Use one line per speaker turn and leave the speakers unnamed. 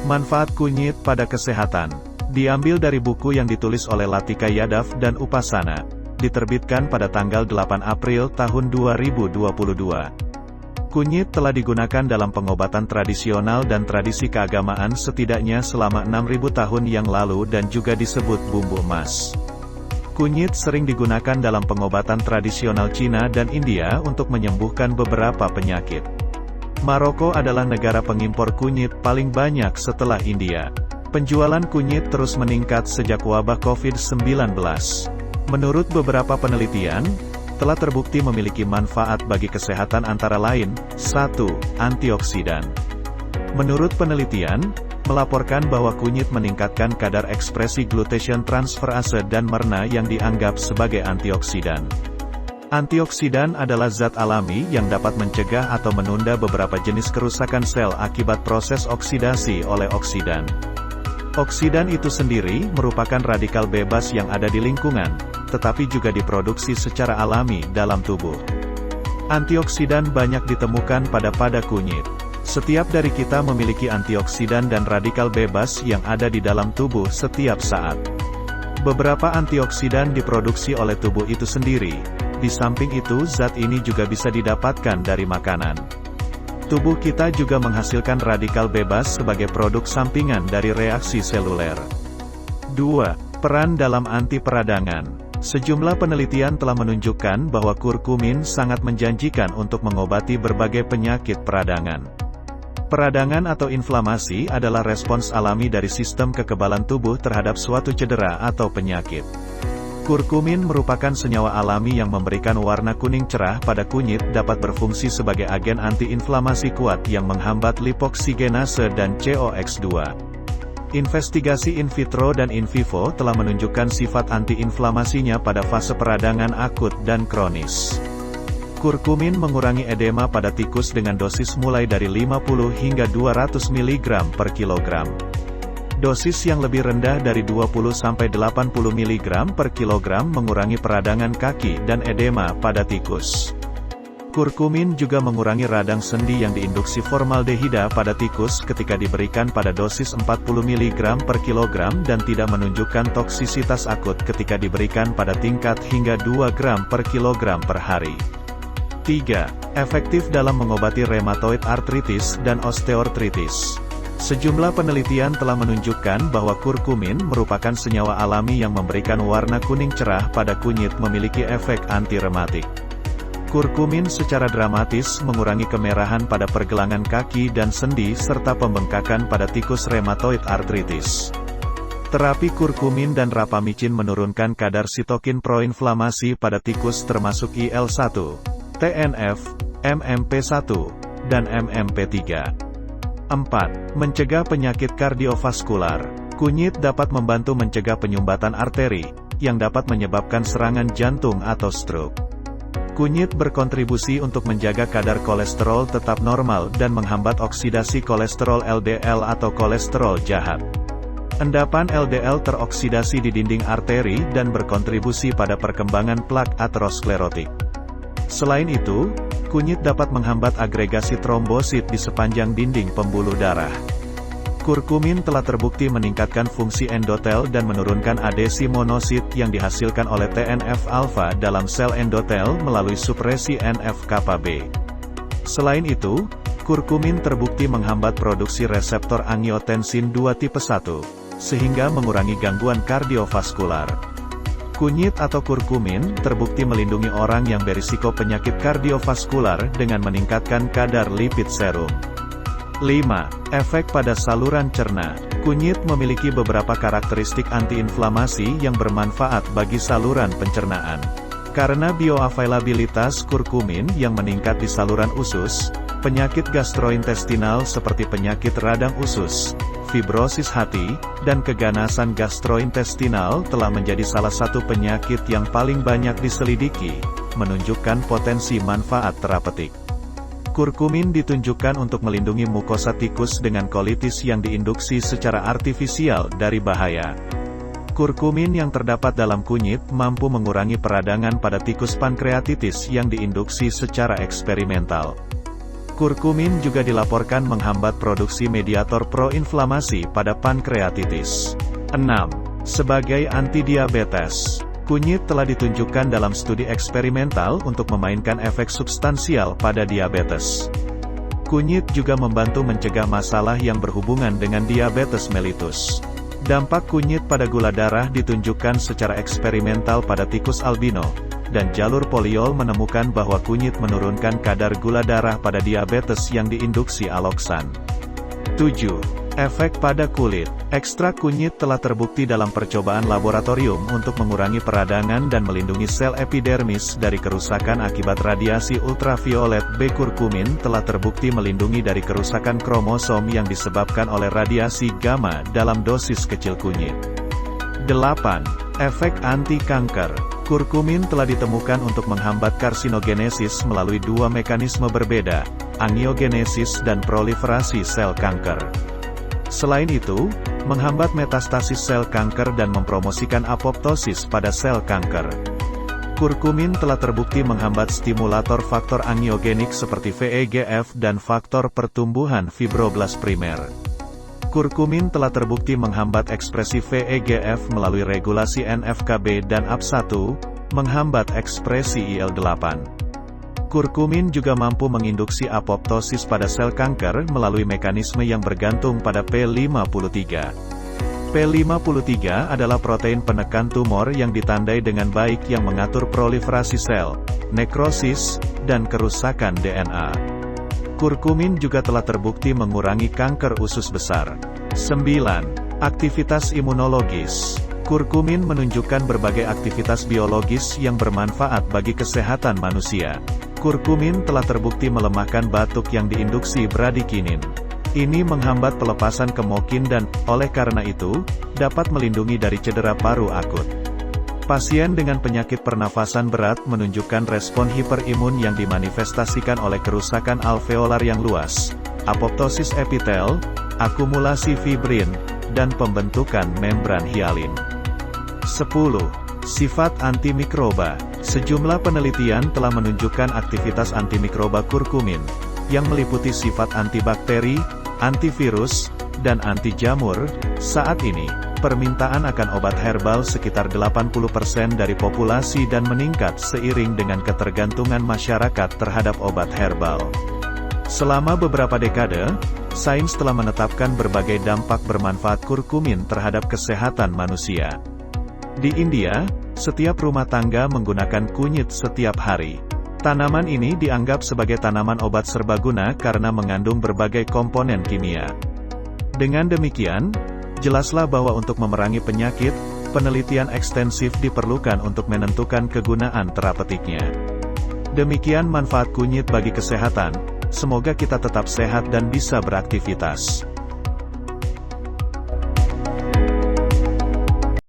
Manfaat kunyit pada kesehatan. Diambil dari buku yang ditulis oleh Latika Yadav dan Upasana. Diterbitkan pada tanggal 8 April tahun 2022. Kunyit telah digunakan dalam pengobatan tradisional dan tradisi keagamaan setidaknya selama 6.000 tahun yang lalu dan juga disebut bumbu emas. Kunyit sering digunakan dalam pengobatan tradisional Cina dan India untuk menyembuhkan beberapa penyakit. Maroko adalah negara pengimpor kunyit paling banyak setelah India. Penjualan kunyit terus meningkat sejak wabah COVID-19. Menurut beberapa penelitian, telah terbukti memiliki manfaat bagi kesehatan antara lain, 1. Antioksidan. Menurut penelitian, melaporkan bahwa kunyit meningkatkan kadar ekspresi glutathione transferase dan merna yang dianggap sebagai antioksidan. Antioksidan adalah zat alami yang dapat mencegah atau menunda beberapa jenis kerusakan sel akibat proses oksidasi oleh oksidan. Oksidan itu sendiri merupakan radikal bebas yang ada di lingkungan, tetapi juga diproduksi secara alami dalam tubuh. Antioksidan banyak ditemukan pada kunyit. Setiap dari kita memiliki antioksidan dan radikal bebas yang ada di dalam tubuh setiap saat. Beberapa antioksidan diproduksi oleh tubuh itu sendiri. Di samping itu, zat ini juga bisa didapatkan dari makanan. Tubuh kita juga menghasilkan radikal bebas sebagai produk sampingan dari reaksi seluler. 2. Peran dalam anti peradangan. Sejumlah penelitian telah menunjukkan bahwa kurkumin sangat menjanjikan untuk mengobati berbagai penyakit peradangan. Peradangan atau inflamasi adalah respons alami dari sistem kekebalan tubuh terhadap suatu cedera atau penyakit. Kurkumin merupakan senyawa alami yang memberikan warna kuning cerah pada kunyit, dapat berfungsi sebagai agen anti-inflamasi kuat yang menghambat lipoksigenase dan COX-2. Investigasi in vitro dan in vivo telah menunjukkan sifat anti-inflamasinya pada fase peradangan akut dan kronis. Kurkumin mengurangi edema pada tikus dengan dosis mulai dari 50 hingga 200 mg per kilogram. Dosis yang lebih rendah dari 20–80 mg per kilogram mengurangi peradangan kaki dan edema pada tikus. Kurkumin juga mengurangi radang sendi yang diinduksi formaldehida pada tikus ketika diberikan pada dosis 40 mg per kilogram dan tidak menunjukkan toksisitas akut ketika diberikan pada tingkat hingga 2 gram per kilogram per hari. 3. Efektif dalam mengobati rheumatoid arthritis dan osteoartritis. Sejumlah penelitian telah menunjukkan bahwa kurkumin merupakan senyawa alami yang memberikan warna kuning cerah pada kunyit memiliki efek anti-rematik. Kurkumin secara dramatis mengurangi kemerahan pada pergelangan kaki dan sendi serta pembengkakan pada tikus rheumatoid arthritis. Terapi kurkumin dan rapamicin menurunkan kadar sitokin proinflamasi pada tikus termasuk IL-1, TNF, MMP1, dan MMP3. 4. Mencegah penyakit kardiovaskular. Kunyit dapat membantu mencegah penyumbatan arteri, yang dapat menyebabkan serangan jantung atau stroke. Kunyit berkontribusi untuk menjaga kadar kolesterol tetap normal dan menghambat oksidasi kolesterol LDL atau kolesterol jahat. Endapan LDL teroksidasi di dinding arteri dan berkontribusi pada perkembangan plak aterosklerotik. Selain itu, kunyit dapat menghambat agregasi trombosit di sepanjang dinding pembuluh darah. Kurkumin telah terbukti meningkatkan fungsi endotel dan menurunkan adesi monosit yang dihasilkan oleh TNF-alfa dalam sel endotel melalui supresi NF-kappa B. Selain itu, kurkumin terbukti menghambat produksi reseptor angiotensin 2 tipe 1, sehingga mengurangi gangguan kardiovaskular. Kunyit atau kurkumin terbukti melindungi orang yang berisiko penyakit kardiovaskular dengan meningkatkan kadar lipid serum. 5. Efek pada saluran cerna. Kunyit memiliki beberapa karakteristik antiinflamasi yang bermanfaat bagi saluran pencernaan. Karena bioavailabilitas kurkumin yang meningkat di saluran usus, penyakit gastrointestinal seperti penyakit radang usus, fibrosis hati, dan keganasan gastrointestinal telah menjadi salah satu penyakit yang paling banyak diselidiki, menunjukkan potensi manfaat terapeutik. Kurkumin ditunjukkan untuk melindungi mukosa tikus dengan kolitis yang diinduksi secara artifisial dari bahaya. Kurkumin yang terdapat dalam kunyit mampu mengurangi peradangan pada tikus pankreatitis yang diinduksi secara eksperimental. Kurkumin juga dilaporkan menghambat produksi mediator proinflamasi pada pankreatitis. 6. Sebagai antidiabetes, kunyit telah ditunjukkan dalam studi eksperimental untuk memainkan efek substansial pada diabetes. Kunyit juga membantu mencegah masalah yang berhubungan dengan diabetes mellitus. Dampak kunyit pada gula darah ditunjukkan secara eksperimental pada tikus albino, dan jalur poliol menemukan bahwa kunyit menurunkan kadar gula darah pada diabetes yang diinduksi aloksan. 7. Efek pada kulit. Ekstrak kunyit telah terbukti dalam percobaan laboratorium untuk mengurangi peradangan dan melindungi sel epidermis dari kerusakan akibat radiasi ultraviolet B. Kurkumin telah terbukti melindungi dari kerusakan kromosom yang disebabkan oleh radiasi gamma dalam dosis kecil kunyit. 8. Efek anti-kanker. Kurkumin telah ditemukan untuk menghambat karsinogenesis melalui dua mekanisme berbeda, angiogenesis dan proliferasi sel kanker. Selain itu, menghambat metastasis sel kanker dan mempromosikan apoptosis pada sel kanker. Kurkumin telah terbukti menghambat stimulator faktor angiogenik seperti VEGF dan faktor pertumbuhan fibroblas primer. Kurkumin telah terbukti menghambat ekspresi VEGF melalui regulasi NF-kB dan APP1, menghambat ekspresi IL-8. Kurkumin juga mampu menginduksi apoptosis pada sel kanker melalui mekanisme yang bergantung pada P53. P53 adalah protein penekan tumor yang ditandai dengan baik yang mengatur proliferasi sel, nekrosis, dan kerusakan DNA. Kurkumin juga telah terbukti mengurangi kanker usus besar. 9. Aktivitas imunologis. Kurkumin menunjukkan berbagai aktivitas biologis yang bermanfaat bagi kesehatan manusia. Kurkumin telah terbukti melemahkan batuk yang diinduksi bradikinin. Ini menghambat pelepasan kemokin dan, oleh karena itu, dapat melindungi dari cedera paru akut. Pasien dengan penyakit pernafasan berat menunjukkan respon hiperimun yang dimanifestasikan oleh kerusakan alveolar yang luas, apoptosis epitel, akumulasi fibrin, dan pembentukan membran hialin. 10. Sifat antimikroba. Sejumlah penelitian telah menunjukkan aktivitas antimikroba kurkumin, yang meliputi sifat antibakteri, antivirus, dan anti jamur. Saat ini, permintaan akan obat herbal sekitar 80% dari populasi dan meningkat seiring dengan ketergantungan masyarakat terhadap obat herbal. Selama beberapa dekade, sains telah menetapkan berbagai dampak bermanfaat kurkumin terhadap kesehatan manusia. Di India, setiap rumah tangga menggunakan kunyit setiap hari. Tanaman ini dianggap sebagai tanaman obat serbaguna karena mengandung berbagai komponen kimia. Dengan demikian, jelaslah bahwa untuk memerangi penyakit, penelitian ekstensif diperlukan untuk menentukan kegunaan terapeutiknya. Demikian manfaat kunyit bagi kesehatan, semoga kita tetap sehat dan bisa beraktivitas.